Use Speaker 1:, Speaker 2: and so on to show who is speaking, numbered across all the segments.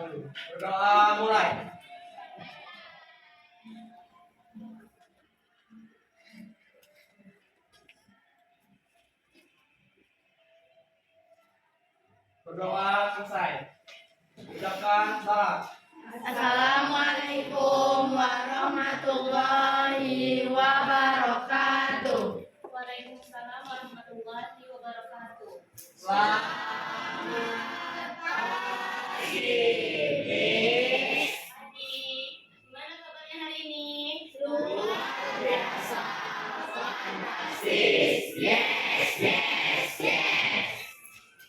Speaker 1: dulu. Berdoa mulai. Berdoa selesai. Ucapkan salam.
Speaker 2: Assalamualaikum warahmatullahi wabarakatuh.
Speaker 3: Waalaikumsalam warahmatullahi wabarakatuh.
Speaker 2: Selamat pagi.
Speaker 3: Gimana kabarnya hari ini?
Speaker 2: Luar biasa, fantastis. Yes, yes, yes.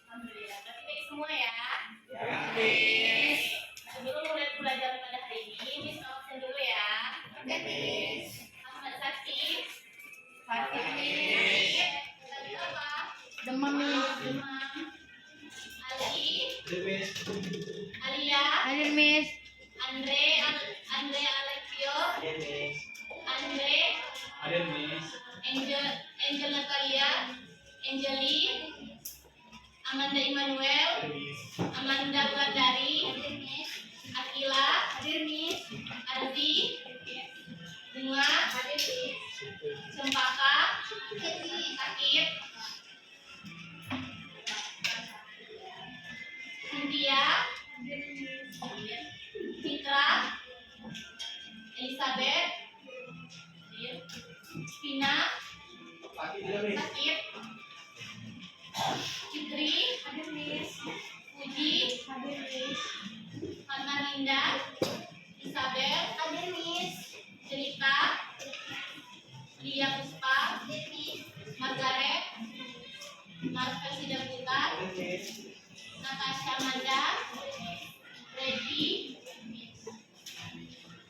Speaker 3: Alhamdulillah. Berarti baik semua ya.
Speaker 2: Ya,
Speaker 3: Sebelum mulai belajar pada hari ini, Miss mau absen dulu ya.
Speaker 2: Oke, Miss.
Speaker 3: Ahmad Sakti.
Speaker 2: Sakti.
Speaker 3: Tadi apa?
Speaker 2: Demam, Miss.
Speaker 3: Demam. Ali.
Speaker 1: Miss.
Speaker 3: Alia.
Speaker 2: Hadir, Miss.
Speaker 3: Andre Alexio.
Speaker 1: Miss.
Speaker 3: Andre.
Speaker 1: Hadir, Miss.
Speaker 3: Angel Natalia. Angeli. Amanda Immanuel.
Speaker 1: Miss.
Speaker 3: Amanda Wulandari. Akila.
Speaker 2: Hadir, Miss.
Speaker 3: Ardi. Bunga.
Speaker 2: Hadir, Miss.
Speaker 3: Cempaka. Sakit. Cynthia. Citra. Elizabeth. Vina.
Speaker 1: Kaki dulu, Miss.
Speaker 3: Sakit. Fitri.
Speaker 2: Hadir, Miss.
Speaker 3: Puji.
Speaker 2: Hadir, Miss.
Speaker 3: Hana Linda. Isabel.
Speaker 2: Hadir, Miss.
Speaker 3: Cerita. Lia Puspa. Margaret. Marvel Sidaputar.
Speaker 1: Hadir, Miss.
Speaker 3: Natasha Manda. Revi.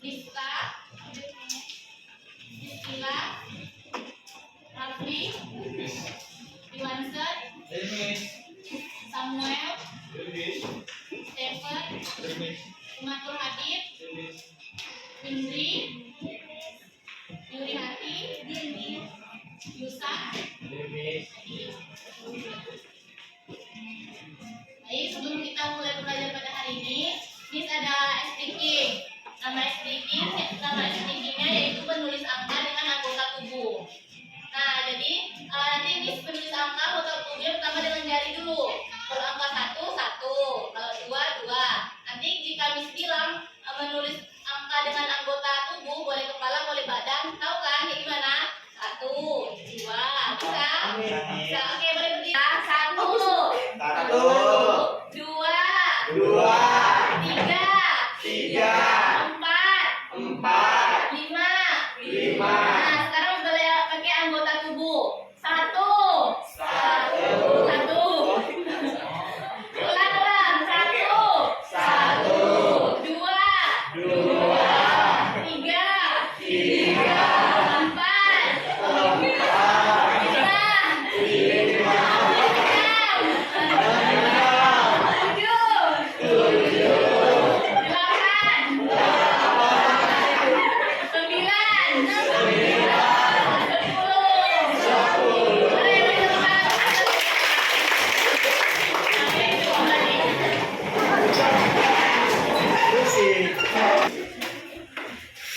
Speaker 3: Lista. Priscilla. Rafli. Iwansen.
Speaker 1: Hadir, Miss.
Speaker 3: Samuel.
Speaker 1: Hadir, Miss.
Speaker 3: Stephen.
Speaker 1: Hadir, Miss.
Speaker 3: Imatul Hadid.
Speaker 1: Hadir, Miss.
Speaker 3: Indri. Yuri Hati. Yusa.
Speaker 1: Hadir, Miss.
Speaker 3: Baik, sebelum kita mulai belajar pada hari ini, Miss ada SDK. Nama SDK-nya yaitu penulis angka dengan anggota tubuh. Nah, jadi nanti Miss penulis angka anggota tubuhnya pertama dengan jari dulu. Kalau angka 1, 1. Kalau 2, 2. Nanti jika Miss bilang menulis angka dengan anggota tubuh, boleh kepala, boleh badan. Tahu kan ya gimana? 1, 2. Bisa? Bisa. Oke, boleh berdiri. 1.
Speaker 1: 1,
Speaker 3: 2,
Speaker 1: 2,
Speaker 3: 3,
Speaker 1: 3,
Speaker 3: 4,
Speaker 1: 4,
Speaker 3: 5.
Speaker 1: 5,
Speaker 3: Nah, sekarang boleh pakai anggota tubuh. 1,
Speaker 1: 1,
Speaker 3: 1. Ulang-ulang. 1,
Speaker 1: 1,
Speaker 3: 2,
Speaker 1: 2,
Speaker 3: 3,
Speaker 1: 3,
Speaker 3: 4, 5,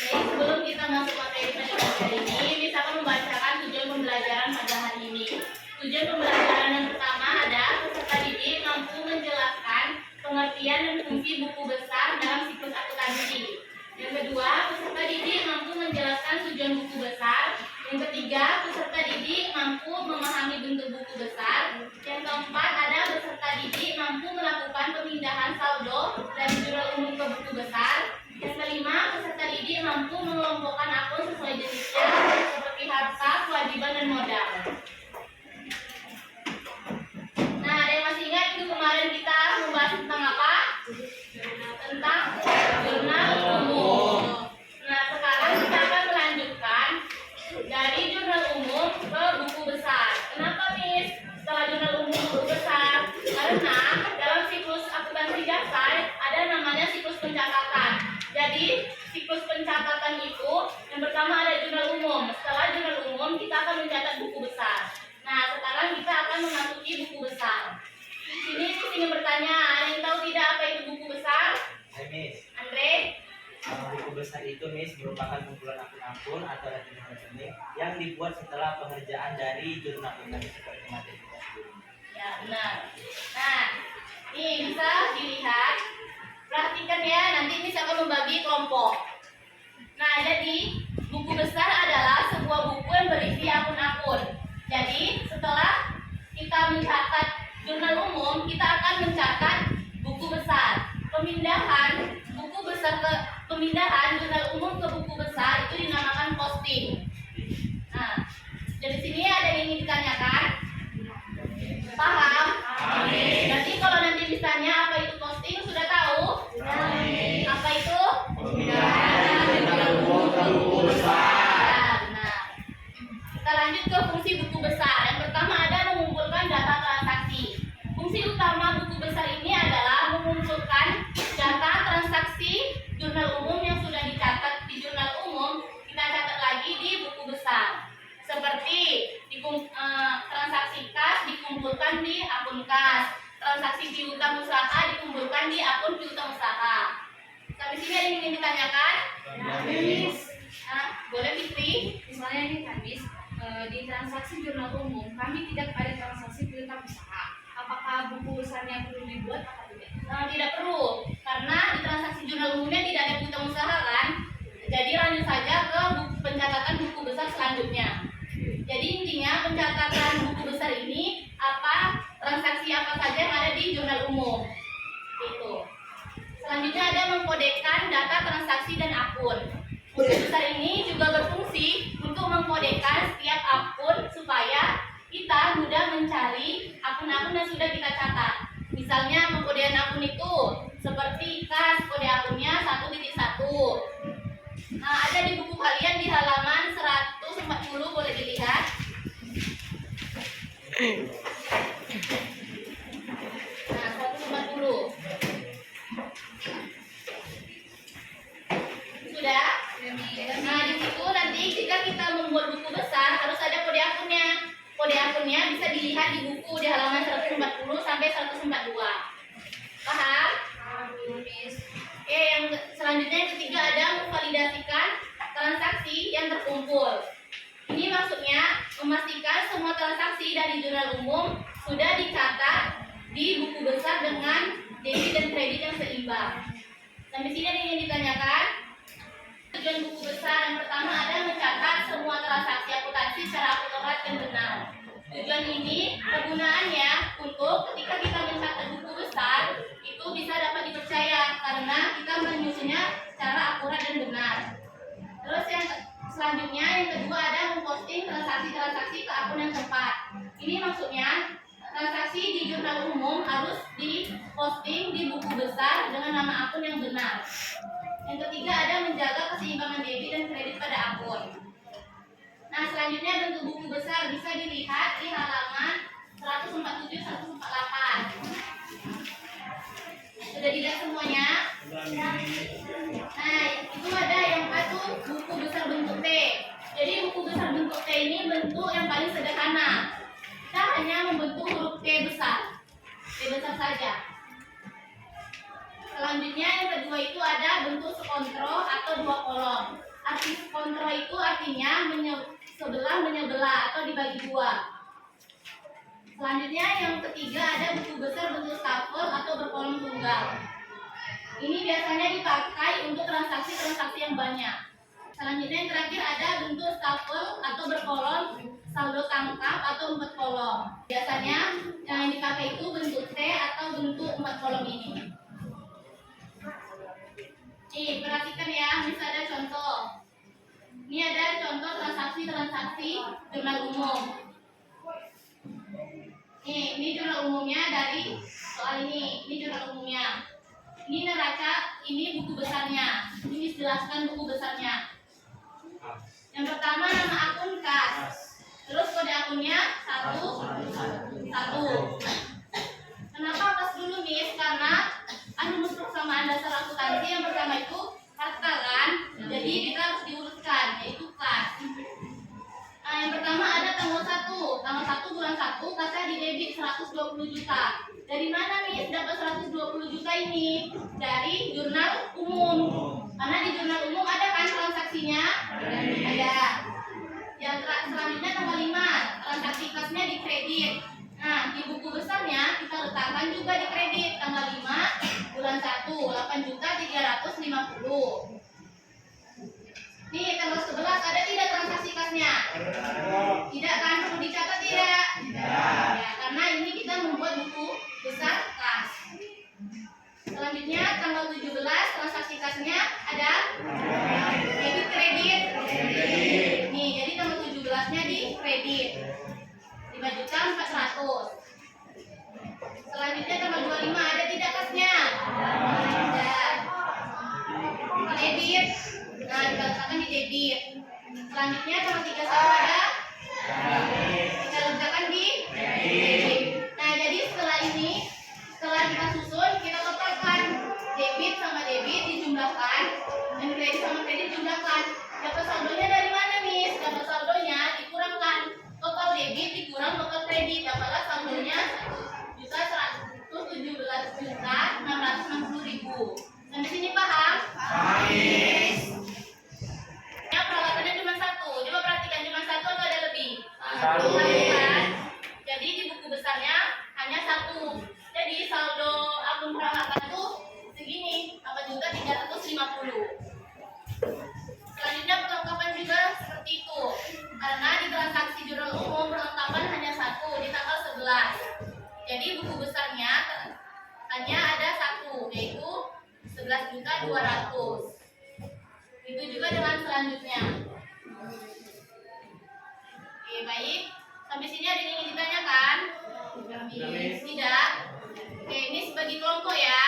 Speaker 3: Sebelum kita masuk materi pada hari ini, Miss akan membacakan tujuan pembelajaran pada hari ini. Tujuan pembelajaran yang pertama ada peserta didik mampu menjelaskan pengertian dan fungsi buku besar dalam siklus akuntansi. Yang kedua, peserta didik mampu menjelaskan tujuan buku besar. Yang ketiga, peserta didik mampu memahami bentuk buku besar. Yang keempat, ada peserta didik mampu melakukan pemindahan saldo dari jurnal umum ke buku besar. Yang kelima, peserta didik mampu mengelompokkan akun sesuai jenisnya seperti harta, kewajiban, dan modal. Nah, ada yang masih ingat itu kemarin kita membahas tentang apa? Tentang jurnal umum. Nah, sekarang kita akan melanjutkan dari jurnal umum ke buku besar. Kenapa, Miss? Setelah jurnal umum ke buku besar? Karena dalam siklus akuntansi jasa ada namanya siklus pencatatan. Jadi, siklus pencatatan itu yang pertama ada
Speaker 4: merupakan kumpulan akun-akun atau rekening-rekening yang dibuat setelah pengerjaan dari jurnal umum seperti materi kita sebelumnya.
Speaker 3: Ya, benar. Nah, ini bisa dilihat. Perhatikan ya, nanti bisa akan membagi kelompok. Nah, jadi buku besar adalah sebuah buku yang berisi akun-akun. Jadi, setelah kita mencatat jurnal umum, kita akan mencatat buku besar. Pemindahan jurnal umum ke buku besar itu dinamakan posting. Nah, dari sini ada yang ingin ditanyakan? Paham?
Speaker 1: Amin.
Speaker 3: Berarti kalau nanti misalnya apa itu posting sudah tahu?
Speaker 1: Amin.
Speaker 3: Apa itu?
Speaker 1: Pemindahan jurnal umum ke buku besar.
Speaker 3: Nah, kita lanjut ke fungsi buku besar. Yang pertama ada mengumpulkan data transaksi. Fungsi utama buku besar ini adalah mengumpulkan data transaksi jurnal umum yang sudah dicatat di jurnal umum, kita catat lagi di buku besar. Seperti transaksi kas dikumpulkan di akun kas, transaksi piutang usaha dikumpulkan di akun piutang usaha. Sampai sini ada yang ingin ditanyakan? Boleh Fitri?
Speaker 5: Misalnya ini habis di transaksi jurnal umum kami tidak ada transaksi piutang usaha. Apakah buku besarnya perlu dibuat atau tidak?
Speaker 3: Tidak perlu, karena di transaksi jurnal umumnya tidak ada piutang usaha kan. Jadi lanjut saja ke pencatatan buku besar selanjutnya. Jadi intinya pencatatan buku besar ini transaksi apa saja yang ada di jurnal umum. Itu. Selanjutnya ada mengkodekan data transaksi dan akun. Buku besar ini juga berfungsi untuk mengkodekan setiap akun supaya kita mudah mencari akun-akun yang sudah kita catat. Misalnya pengkodean akun itu seperti kas, kode akunnya 1.1. Nah, ada di buku kalian di halaman 140, boleh dilihat. Nah, 140. Sudah? Nah, di situ nanti jika kita membuat buku besar harus ada kode akunnya. Kode akunnya bisa dilihat di buku di halaman 140 sampai 142. Paham? Oke, yang selanjutnya yang ketiga ada memvalidasikan transaksi yang terkumpul. Ini maksudnya memastikan semua transaksi dari jurnal umum sudah dicatat di buku besar dengan debit dan kredit yang seimbang. Sampai sini ada yang ingin ditanyakan? Tujuan buku besar yang pertama ada mencatat semua transaksi akuntansi secara akurat dan benar. Tujuan ini kegunaannya untuk ketika kita mencatat buku besar itu bisa dapat dipercaya karena kita menyusunnya secara akurat dan benar. Terus yang selanjutnya yang kedua ada memposting transaksi-transaksi ke akun yang tepat. Ini maksudnya transaksi di jurnal umum harus diposting di buku besar dengan nama akun yang benar. Yang ketiga ada menjaga keseimbangan debit dan kredit pada akun. Nah, selanjutnya bentuk buku besar bisa dilihat di halaman 147-148. Sudah dilihat semuanya? Nah, itu ada yang satu buku besar bentuk T. Jadi buku besar bentuk T ini bentuk yang paling sederhana. Kita hanya membentuk huruf T besar. T besar saja. Selanjutnya yang kedua itu ada bentuk sekontro atau dua kolom. Arti sekontro itu artinya sebelah menyebelah atau dibagi dua. Selanjutnya yang ketiga ada buku besar bentuk stafel atau berkolom tunggal. Ini biasanya dipakai untuk transaksi-transaksi yang banyak. Selanjutnya yang terakhir ada bentuk stafel atau berkolom saldo tangkap atau 4 kolom. Biasanya yang dipakai itu bentuk T atau bentuk 4 kolom ini. Nih, perhatikan ya, misal ada contoh. Ini ada contoh transaksi-transaksi jurnal umum. Nih, ini jurnal umumnya dari soal ini. Ini jurnal umumnya. Ini neraca, ini buku besarnya. Ini dijelaskan buku besarnya. Yang pertama nama akun kas. Terus kode akunnya 1. Kenapa kas dulu nih? Karena rumus persamaan dasar akuntansi yang pertama itu harta kan, jadi kita harus diurutkan yaitu kas. Nah, yang pertama ada tanggal 1 bulan 1 kasnya di debit 120 juta. Dari mana nih dapat 120 juta ini? Dari jurnal umum. Karena di jurnal umum ada kan transaksi Ada. Yang selanjutnya tanggal 5, transaksi kasnya di kredit. Nah, di buku besarnya kita letakkan juga di kredit tanggal 5 bulan 1, 8.350. Nih, tanggal 11 ada tidak transaksi kasnya? Tidak kan? Perlu dicatat tidak? Ya, karena ini kita membuat buku besar kas. Selanjutnya tanggal 17 transaksi kasnya ada debit kredit. Nih, jadi tanggal 17-nya di kredit. 5.400.000. Selanjutnya tanggal 25 ada tidak kasnya? Ada. Debit. Nah, kita letakkan di debit. Selanjutnya tanggal 31 ada? Kita letakkan di debit. Nah, jadi setelah ini, setelah kita susun, kita totalkan debit sama debit dijumlahkan dan kredit sama kredit dijumlahkan. Dapat saldonya dari mana, Miss? Dapat saldonya dikurangkan total debit dikurang total kredit, dapatlah saldonya 1.117.660.000. Sampai sini paham? Ya, peralatannya cuma satu. Coba perhatikan, cuma satu atau ada lebih? Satu kan? Jadi di buku besarnya hanya satu. Jadi saldo akun peralatan itu segini, 8.350. Selanjutnya perlengkapan juga seperti itu. Karena di transaksi jurnal umum perlengkapan hanya satu di tanggal 11. Jadi buku besarnya hanya ada satu, yaitu 11.200.000. Itu juga dengan selanjutnya. Oke, baik. Sampai sini ada yang ingin ditanyakan? Tidak. Oke, ini sebagai kelompok ya.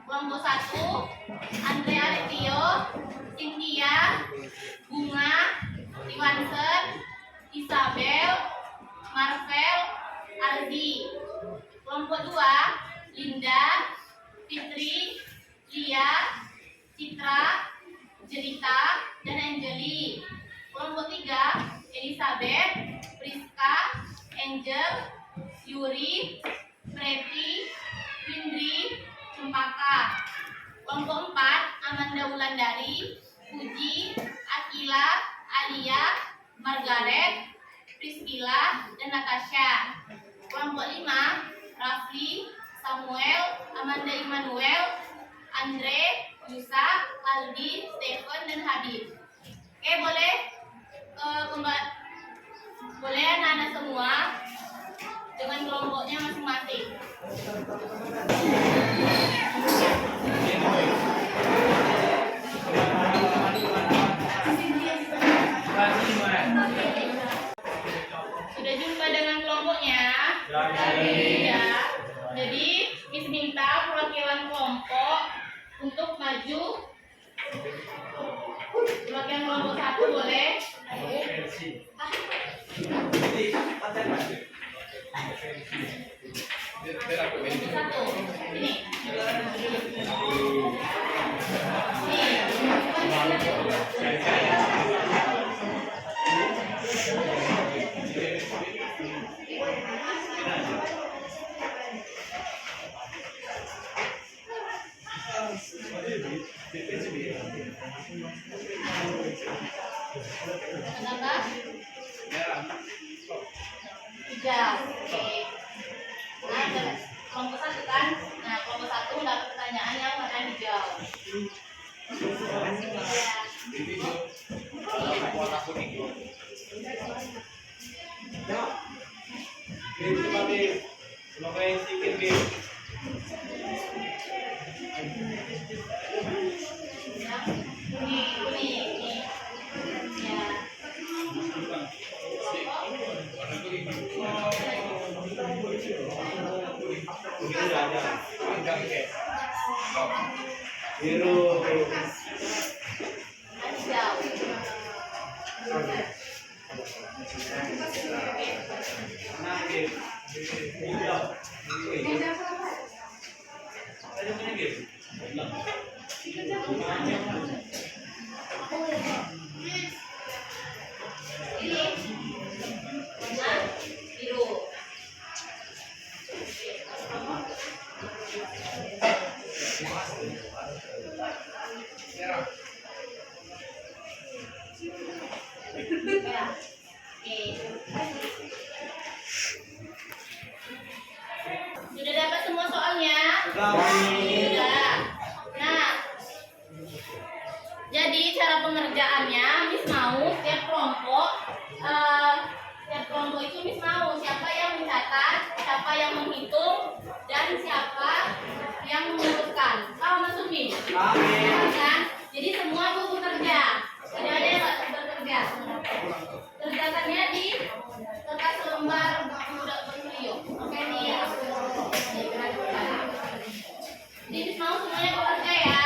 Speaker 3: Kelompok 1, Andrea Retio, Cynthia, Bunga, Iwansen, Isabel, Marvel, Ardi. Kelompok 2, Linda, Fitri, Lia, Citra, Jelita, dan Angeli. Kelompok 3, Elizabeth, Priska, Angel, Yuri, Preti, Indri, Cempaka. Kelompok 4, Amanda Wulandari, Puji, Akila, Alia, Margaret, Priscilla, dan Natasha. Kelompok 5, Rafli, Samuel, Amanda Immanuel, Andre, Yusa, Aldi, Stephen, dan Habib. Oke, boleh boleh anak-anak semua dengan kelompoknya masing-masing. Sudah jumpa dengan kelompoknya? Ya. Jadi Miss minta perwakilan kelompok untuk maju. Perwakilan kelompok 1 boleh? Satu. Ini. Kenapa? Hijau. Oke. Nah, kelompok 1 kan? Nah, kelompok 1 mendapat pertanyaan yang warna hijau. Kuning. Ya.
Speaker 1: Biru.
Speaker 3: Hijau. Ini warna biru. Ya. Oke. Sudah dapat semua soalnya? Sudah. Nah, jadi cara pengerjaannya, Miss mau setiap kelompok itu Miss mau siapa yang mencatat, siapa yang menghitung, dan siapa yang mengurutkan. Paham maksud Miss? Kan? Jadi semua buku kerja. Tidak ada yang nggak bekerja. Kerjakannya di kertas lembar udah berfolio. Oke nih ya. Jadi Miss mau semuanya bekerja ya.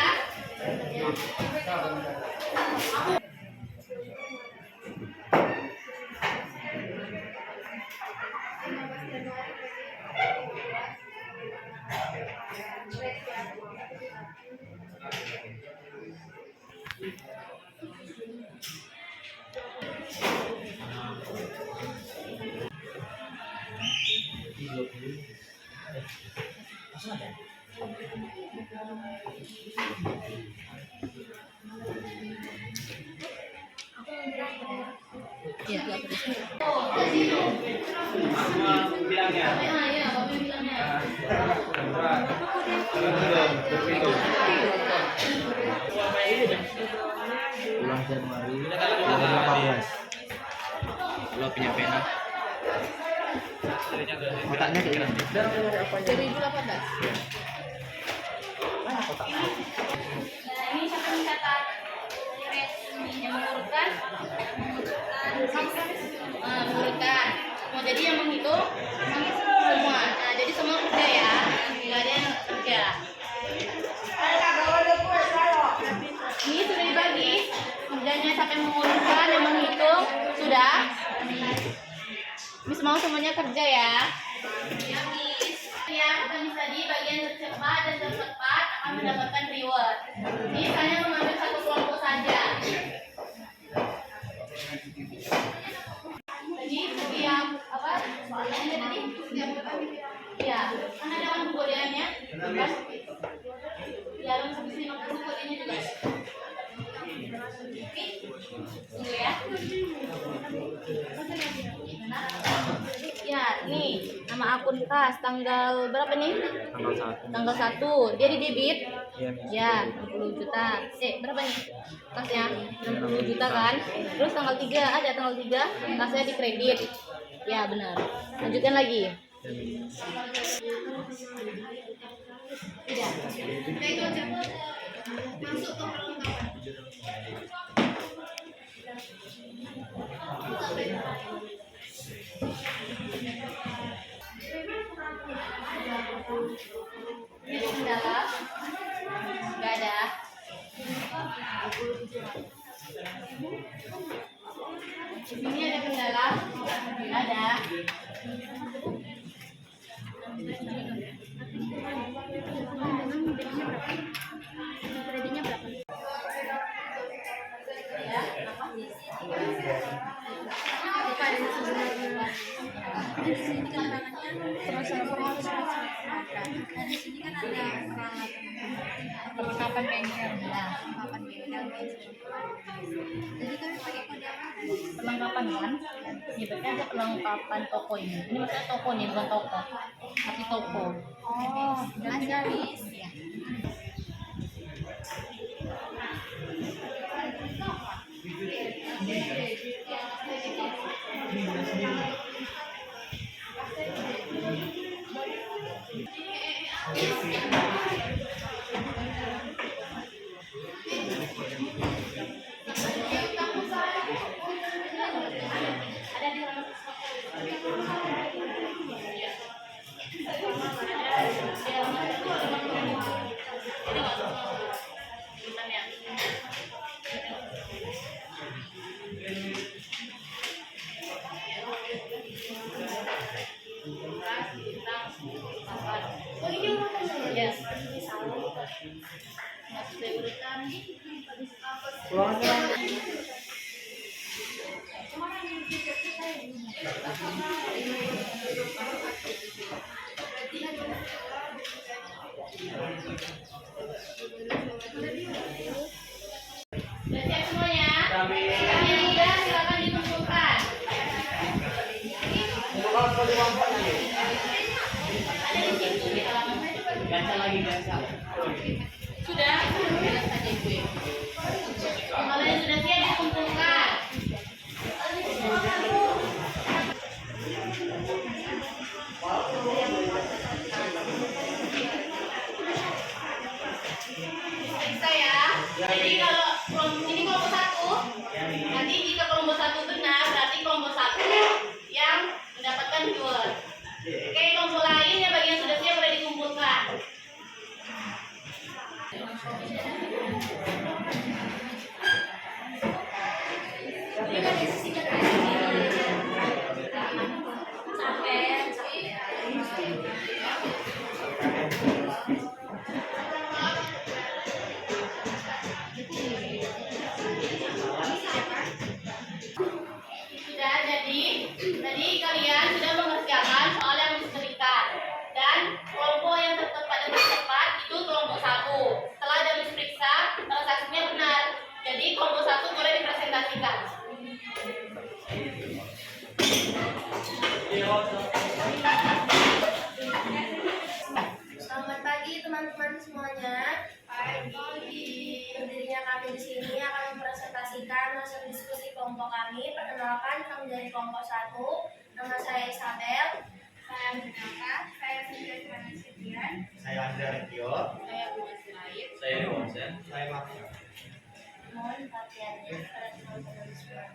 Speaker 4: Bilangnya.
Speaker 3: Ya, Bapak bilangnya.
Speaker 1: Bulan Januari 2018. Lo punya pena? Kotaknya kayak gini.
Speaker 5: 2018.
Speaker 3: Nah, ini siapa yang mencatat? Yang mengurutkan? Mengurutkan. Mau jadi yang menghitung? Semua. Nah, jadi semua kerja ya. Nggak ada yang kerja. Ini sudah dibagi. Kerjanya siapa yang mengurutkan, yang menghitung? Sudah? Miss mau semuanya kerja ya. Ya, Miss. Ya, kata Miss tadi bagian tercepat dan tercepat akan mendapatkan reward. Ini saya mengambil satu kelompok saja. Jadi setiap apa? Soalnya tadi setiap berapa? Ya, kan ada kan kodenya, kan? Ya, dalam 150 kodenya juga. Oke, tunggu ya. Ya, nih nama akun kas tanggal berapa nih? Tanggal 1. Dia di debit. Ya, 60 juta. Berapa nih? Kasnya 60 juta kan? Terus tanggal 3 ada tanggal 3 kasnya di kredit. Ya, benar. Lanjutkan lagi. Tidak. Itu aja. Masuk ke perlengkapan. Ini kendala? Nggak ada. Ini ada kendala? Nggak ada. Kreditnya berapa? Ya, apa?
Speaker 2: Di sini kan ada
Speaker 3: Perlengkapan bengkel. Ya.
Speaker 2: perlengkapan bengkel. Jadi kami pakai kode apa?
Speaker 3: Perlengkapan kan? Ini berarti ada perlengkapan toko ini. Ini maksudnya toko nih, bukan toko, tapi toko.
Speaker 2: Oh, ada Miss.
Speaker 3: Ya. Yes. Masih urutan.
Speaker 1: baca lagi kan Kak?
Speaker 3: Sudah, jelas saja gue. Kalau yang sudah siap dikumpulkan. Periksa ya. Jadi kalau ini kelompok satu, nanti jika kelompok satu benar, berarti kelompok satu yang mendapatkan keyword. Oke, kelompok lain yang bagian sudah siap boleh dikumpulkan. Sudah, jadi tadi kalian sudah mengerjakan soal yang disebutkan dan kelompok yang tepat itu kelompok satu. Setelah Jamis periksa transaksinya benar, jadi kelompok satu boleh dipresentasikan.
Speaker 2: Selamat pagi teman-teman semuanya. Pagi. Berdirinya kami di sini akan mempresentasikan hasil diskusi kelompok kami. Perkenalkan, kami dari kelompok 1. Nama saya Isabel. Saya Binaka. Saya Sinta Setian.
Speaker 4: Saya Andrea Retio.
Speaker 3: Saya Budi Sirait.
Speaker 4: Saya Dewansen. Saya Maksi.
Speaker 2: Mohon perhatiannya pada teman-teman semua.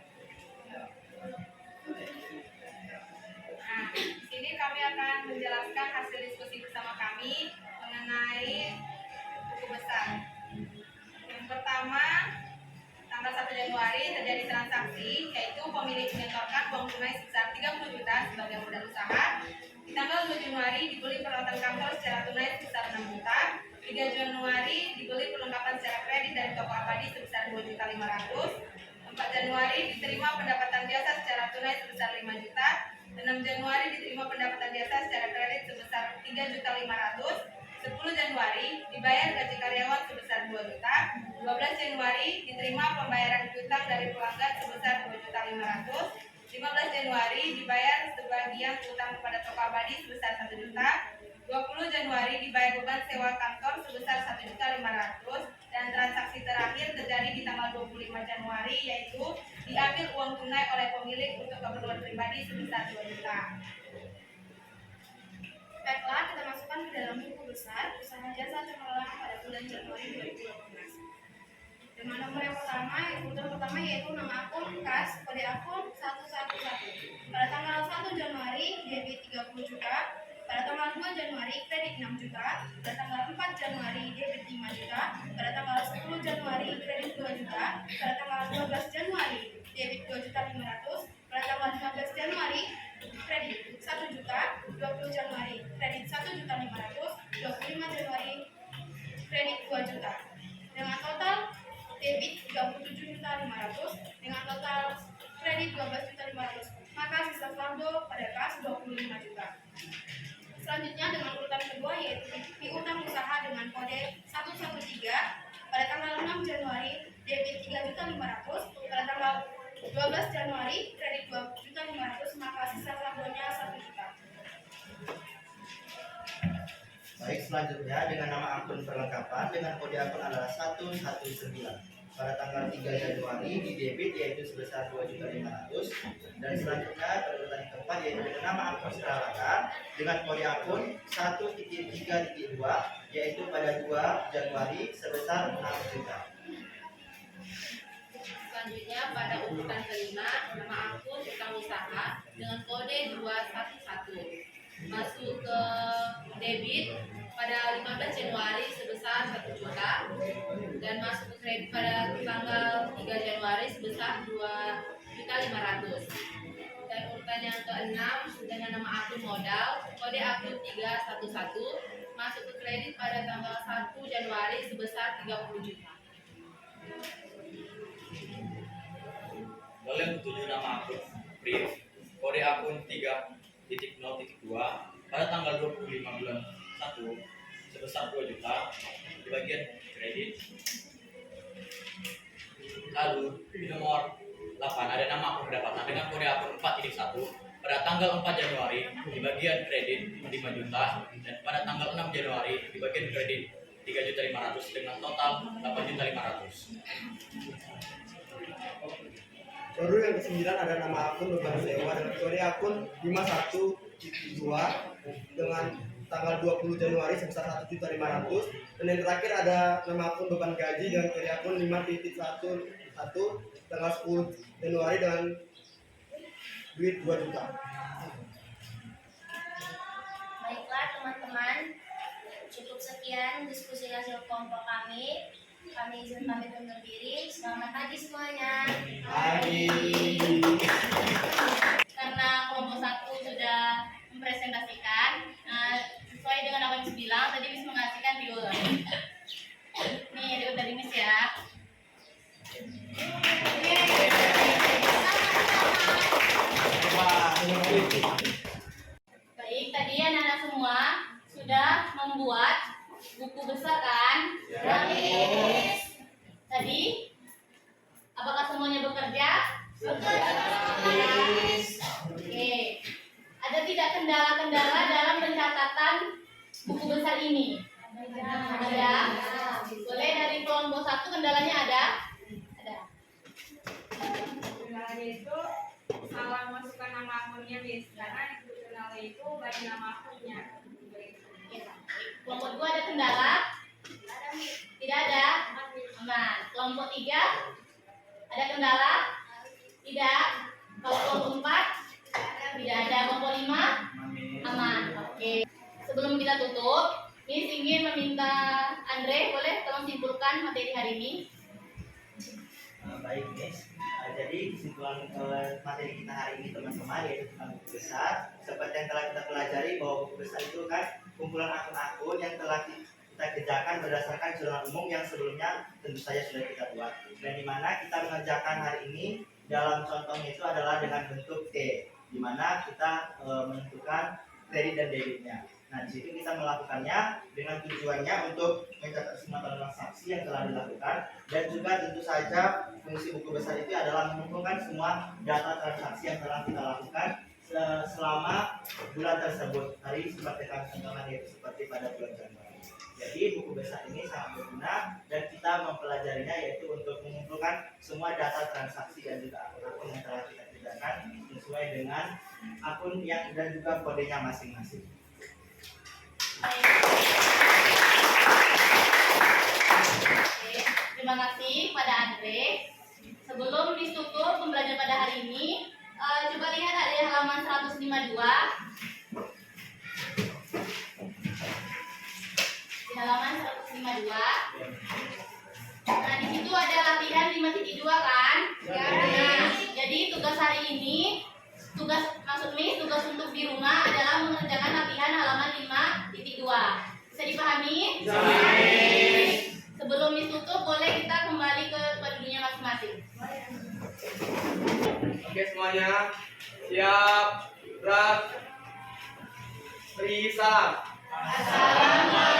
Speaker 5: Nah, di sini kami akan menjelaskan hasil diskusi bersama kami mengenai buku besar. Yang pertama, tanggal 1 Januari terjadi transaksi, yaitu pemilik menyetorkan uang tunai sebesar 30 juta sebagai modal usaha. Di tanggal 2 Januari dibeli peralatan kantor secara tunai sebesar 6 juta. 3 Januari dibeli perlengkapan secara kredit dari toko Abadi sebesar 2.500.000. 4 Januari diterima pendapatan biasa secara tunai sebesar 5 juta. 6 Januari diterima pendapatan biasa secara kredit sebesar 3.500.000. 10 Januari dibayar gaji karyawan sebesar 2 juta. 12 Januari diterima pembayaran piutang dari pelanggan sebesar 2.500.000. 15 Januari dibayar sebagian utang kepada toko Abadi sebesar 1 juta. 20 Januari dibayar beban sewa kantor sebesar 1.500.000. Dan transaksi terakhir terjadi di tanggal 25 Januari, yaitu diambil uang tunai oleh pemilik untuk keperluan pribadi sebesar 2 juta.
Speaker 2: Baiklah, kita masukkan ke dalam buku besar usaha jasa cemerlang pada bulan Januari 2018. Dengan nomor yang pertama, urutan pertama yaitu nama akun kas, kode akun 111. Pada tanggal 1 Januari debit 30 juta. Pada tanggal 2 Januari kredit 6 juta. Pada tanggal 4 Januari debit 5 juta. Pada tanggal 10 Januari kredit 2 juta. Pada tanggal 12 Januari debit 2.500.000. Pada tanggal 15 Januari kredit 1 juta. 20 Januari kredit 1.500.000. 25 Januari kredit 2 juta. Dengan total debit 37.500.000 dengan total kredit 12.500.000, maka sisa saldo pada kas 25 juta. Selanjutnya dengan urutan kedua yaitu piutang usaha dengan kode 113. Pada tanggal 6 Januari debit 3.500.000. Pada tanggal 12 Januari kredit 2.500.000, maka sisa saldonya 1 juta.
Speaker 4: Baik, selanjutnya dengan nama akun perlengkapan dengan kode akun adalah 119. Pada tanggal 3 Januari di debit yaitu sebesar 2.500.000. Dan selanjutnya pada urutan yang keempat yaitu dengan nama akun peralatan dengan kode akun 1.3.2 yaitu pada 2 Januari sebesar 6 juta.
Speaker 3: Selanjutnya pada urutan kelima, nama akun utang usaha dengan kode 211 masuk ke debit pada 15 Januari sebesar 1 juta dan masuk ke kredit pada tanggal 3 Januari sebesar 2.500.000. Dan urutan yang keenam dengan nama akun modal kode akun 311 masuk ke kredit pada tanggal 1 Januari sebesar 30 juta.
Speaker 6: Lalu yang ketujuh nama akun Brief kode akun 3.0.2 pada tanggal 25 bulan 1 sebesar 2 juta di bagian kredit. Lalu di nomor 8 ada nama akun pendapatan dengan kode akun 4.1 pada tanggal 4 Januari di bagian kredit 5 juta dan pada tanggal 6 Januari di bagian kredit 3.500.000 dengan total 8.500.000.
Speaker 1: Baru yang ke-9 ada nama akun beban sewa dengan kode akun 51.2 dengan tanggal 20 Januari sebesar 1.500.000 dan yang terakhir ada nama akun beban gaji dengan kode akun 5.11 tanggal 10 Januari dengan duit 2 juta.
Speaker 7: Baiklah teman-teman, cukup sekian diskusi hasil kelompok kami. Kami izin pamit undur diri. Selamat pagi semuanya.
Speaker 1: Pagi.
Speaker 3: Karena kelompok 1 sudah mempresentasikan, sesuai dengan apa yang Miss bilang, tadi Miss mengasihkan video. Nih, video dari Miss ya. Baik, tadi anak-anak semua sudah membuat buku besar kan? Tadi, apakah semuanya bekerja? Oke. Ada tidak kendala-kendala dalam pencatatan buku besar ini? Ada. Boleh dari kelompok 1 kendalanya ada? Ada.
Speaker 5: Kendalanya itu salah masukkan nama akunnya, Miss, karena yang kendala itu banyak nama akunnya.
Speaker 3: Ya. Kelompok 2 ada kendala? Tidak ada? Aman. Kelompok 3 ada kendala? Tidak. Kalau kelompok 4 tidak ada. Kelompok 5 aman. Oke. Sebelum kita tutup, Miss ingin meminta Andre, boleh tolong simpulkan materi hari ini?
Speaker 4: Baik, Miss. Jadi kesimpulan materi kita hari ini teman-teman yaitu tentang buku besar. Seperti yang telah kita pelajari bahwa buku besar itu kan kumpulan akun-akun yang telah kita kerjakan berdasarkan jurnal umum yang sebelumnya tentu saja sudah kita buat. Dan di mana kita mengerjakan hari ini dalam contohnya itu adalah dengan bentuk T, di mana kita menentukan kredit dan debitnya. Nah, di situ kita melakukannya dengan tujuannya untuk mencatat semua transaksi yang telah dilakukan dan juga tentu saja fungsi buku besar itu adalah mengumpulkan semua data transaksi yang telah kita lakukan selama bulan tersebut. Hari seperti kami contohkan yaitu seperti pada bulan Januari. Jadi buku besar ini sangat berguna dan kita mempelajarinya yaitu untuk mengumpulkan semua data transaksi dan juga akun-akun yang telah kita kerjakan sesuai dengan akun yang dan juga kodenya masing-masing.
Speaker 3: Oke, terima kasih pada Andre. Sebelum ditutup pembelajaran pada hari ini, coba lihat ada halaman 152. Di halaman 152. Nah, di situ ada latihan 5.2 kan? Ya. Nah, jadi tugas hari ini, tugas untuk di rumah adalah mengerjakan latihan halaman 5.2. Bisa dipahami? Bisa. Sebelum ditutup, boleh kita kembali ke dunia masing-masing.
Speaker 1: Oke semuanya, siap, gerak, Risa.
Speaker 3: Assalamualaikum.